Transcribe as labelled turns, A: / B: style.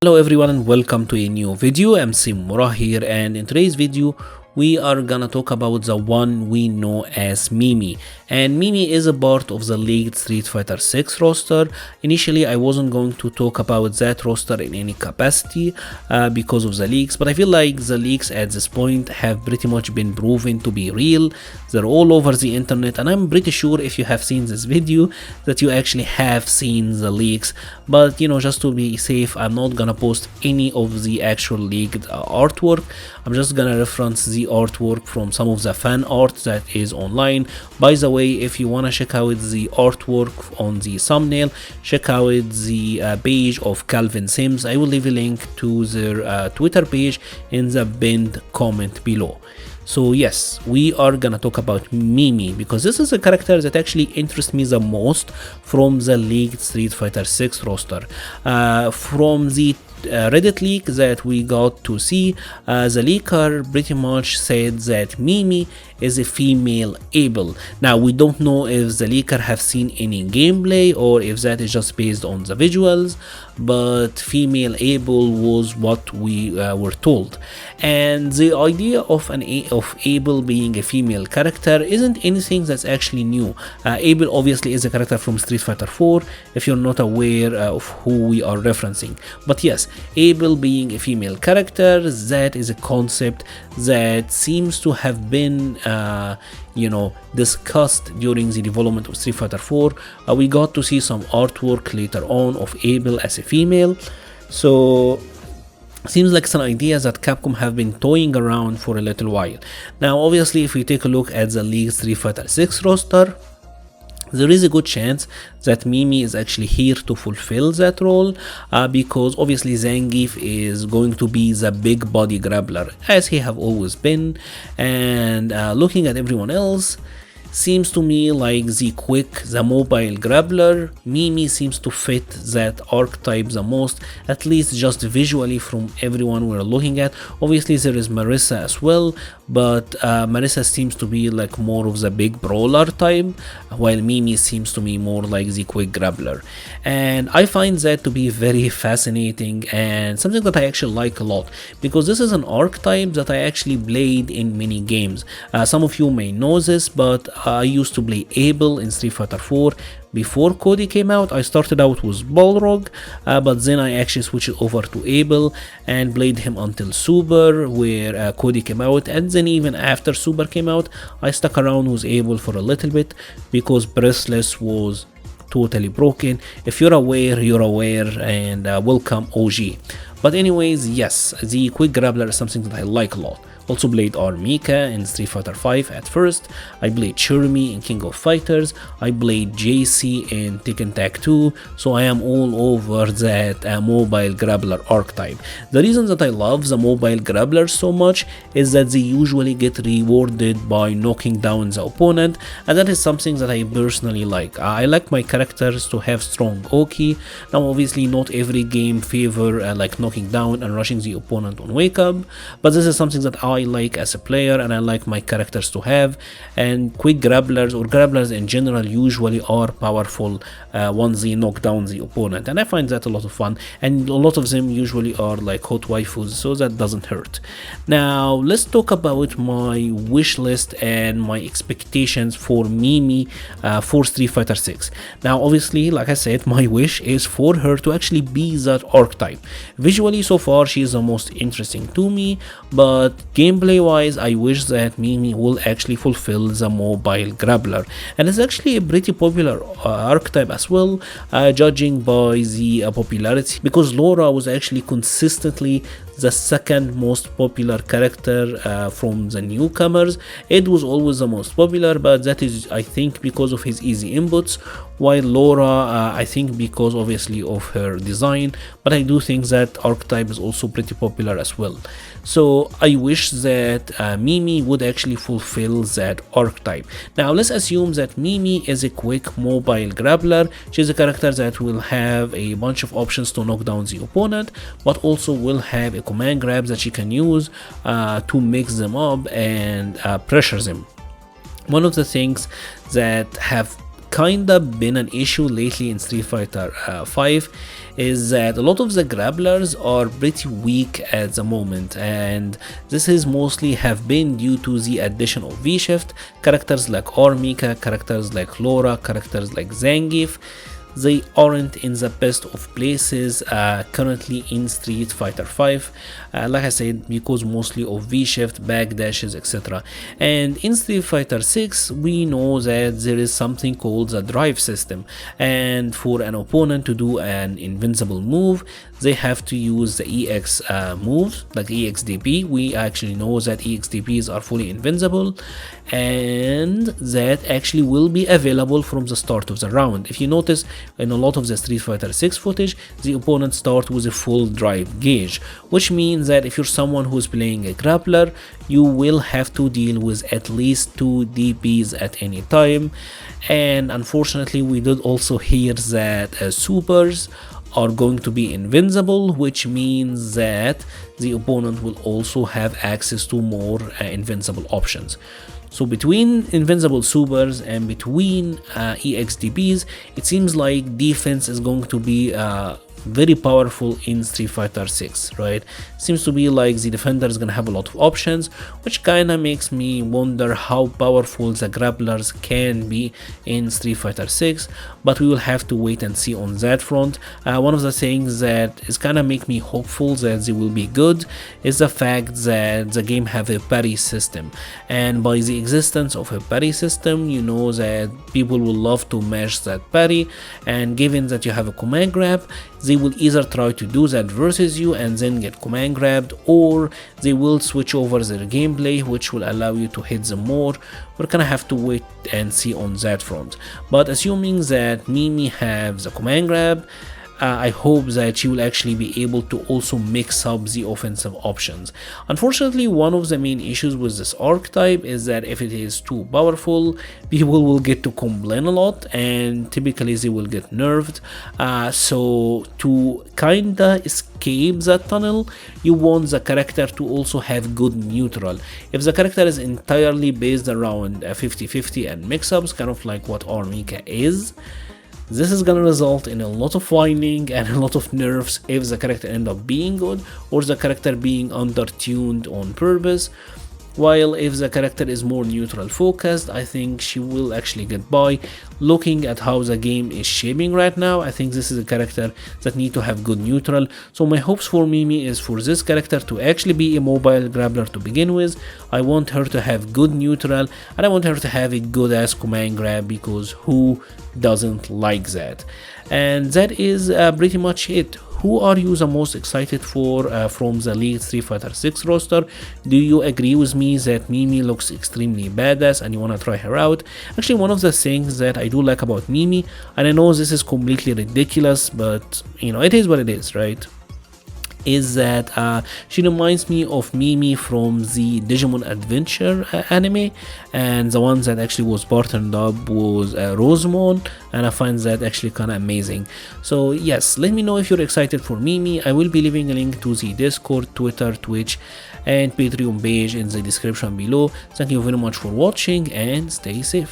A: Hello everyone and welcome to a new video. I'm Simura here, and in today's video we are gonna talk about the one we know as Mimi. And Mimi is a part of the leaked Street Fighter 6 roster. Initially I wasn't going to talk about that roster in any capacity because of the leaks, but I feel like the leaks at this point have pretty much been proven to be real. They're all over the internet, and I'm pretty sure if you have seen this video that you actually have seen the leaks. But just to be safe, I'm not gonna post any of the actual leaked artwork. I'm just gonna reference the artwork from some of the fan art that is online. By the way, if you wanna check out the artwork on the thumbnail, check out the page of Calvin Sims. I will leave a link to their Twitter page in the pinned comment below. So yes, we are gonna talk about Mimi because this is a character that actually interests me the most from the leaked Street Fighter 6 roster. From the Reddit leak that we got to see, the leaker pretty much said that Mimi is a female Abel. Now we don't know if the leaker have seen any gameplay or if that is just based on the visuals, but female Abel was what we were told. And the idea of Abel being a female character isn't anything that's actually new. Abel obviously is a character from Street Fighter 4 if you're not aware of who we are referencing. But yes, Abel being a female character, that is a concept that seems to have been discussed during the development of Street Fighter 4. We got to see some artwork later on of Abel as a female, so seems like it's an idea that Capcom have been toying around for a little while. Now obviously if we take a look at the leaked Street Fighter 6 roster, there is a good chance that Mimi is actually here to fulfill that role because obviously Zangief is going to be the big body grappler as he have always been, and looking at everyone else, seems to me like the mobile grappler, Mimi seems to fit that archetype the most, at least just visually from everyone we're looking at. Obviously there is Marissa as well, but Marissa seems to be like more of the big brawler type, while Mimi seems to be more like the quick grappler. And I find that to be very fascinating and something that I actually like a lot, because this is an archetype that I actually played in many games. Some of you may know this, but I used to play Abel in Street Fighter 4 before Cody came out. I started out with Balrog, but then I actually switched over to Abel and played him until Super, where Cody came out, and then even after Super came out, I stuck around with Abel for a little bit because Breathless was totally broken. If you're aware, you're aware, and welcome OG. But anyways, yes, the quick grappler is something that I like a lot. Also played Armika in Street Fighter 5 at first. I played Churmi in King of Fighters. I played JC in Tekken Tag 2. So I am all over that mobile grappler archetype. The reason that I love the mobile grapplers so much is that they usually get rewarded by knocking down the opponent, and that is something that I personally like. I like my characters to have strong Oki. Now obviously not every game favor like knocking down and rushing the opponent on wake up, but this is something that I like as a player and I like my characters to have. And quick grapplers or grapplers in general usually are powerful once they knock down the opponent, and I find that a lot of fun, and a lot of them usually are like hot waifus, so that doesn't hurt. Now let's talk about my wish list and my expectations for Mimi for Street Fighter 6. Now obviously, like I said, my wish is for her to actually be that archetype. Visually so far she is the most interesting to me, but gameplay wise I wish that Mimi will actually fulfill the mobile grappler, and it's actually a pretty popular archetype as well, judging by the popularity, because Laura was actually consistently the second most popular character from the newcomers. Ed was always the most popular, but that is I think because of his easy inputs, while Laura I think because obviously of her design, but I do think that archetype is also pretty popular as well. So I wish that Mimi would actually fulfill that archetype. Now let's assume that Mimi is a quick mobile grappler. She's a character that will have a bunch of options to knock down the opponent, but also will have a command grabs that she can use to mix them up and pressure them. One of the things that have kinda been an issue lately in Street Fighter 5 is that a lot of the grapplers are pretty weak at the moment, and this is mostly have been due to the addition of V-Shift. Characters like Armika, characters like Laura, characters like Zangief, they aren't in the best of places currently in Street Fighter 5, like I said, because mostly of V-shift, backdashes, etc. And in Street Fighter 6 we know that there is something called the drive system, and for an opponent to do an invincible move they have to use the EX moves like EXDP. We actually know that EXDPs are fully invincible, and that actually will be available from the start of the round. If you notice in a lot of the Street Fighter 6 footage, the opponent start with a full drive gauge, which means that if you're someone who's playing a grappler, you will have to deal with at least 2 DPs at any time. And unfortunately we did also hear that supers are going to be invincible, which means that the opponent will also have access to more invincible options. So between invincible supers and between EXDPs, it seems like defense is going to be very powerful in Street Fighter 6, right? Seems to be like the defender is gonna have a lot of options, which kinda makes me wonder how powerful the grapplers can be in Street Fighter 6, but we will have to wait and see on that front. One of the things that is kinda make me hopeful that they will be good is the fact that the game have a parry system, and by the existence of a parry system, you know that people will love to mash that parry, and given that you have a command grab, they will either try to do that versus you and then get command grabbed, or they will switch over their gameplay, which will allow you to hit them more. We're gonna have to wait and see on that front. But assuming that Mimi has the command grab, I hope that she will actually be able to also mix up the offensive options. Unfortunately, one of the main issues with this archetype is that if it is too powerful, people will get to complain a lot, and typically they will get nerfed. So to kinda escape that tunnel, you want the character to also have good neutral. If the character is entirely based around 50-50 and mix-ups, kind of like what Armika is, this is gonna result in a lot of whining and a lot of nerfs if the character end up being good or the character being under-tuned on purpose. While if the character is more neutral focused, I think she will actually get by. Looking at how the game is shaping right now, I think this is a character that need to have good neutral. So my hopes for Mimi is for this character to actually be a mobile grappler to begin with. I want her to have good neutral, and I want her to have a good ass command grab, because who doesn't like that? And that is pretty much it. Who are you the most excited for from the League Street Fighter 6 roster? Do you agree with me that Mimi looks extremely badass and you want to try her out? Actually, one of the things that I do like about Mimi, and I know this is completely ridiculous, but you know, it is what it is, right? Is that she reminds me of Mimi from the Digimon Adventure anime, and the one that actually was partnered up was Rosemon, and I find that actually kind of amazing. So yes, let me know if you're excited for Mimi. I will be leaving a link to the Discord, Twitter, Twitch and Patreon page in the description below. Thank you very much for watching and stay safe.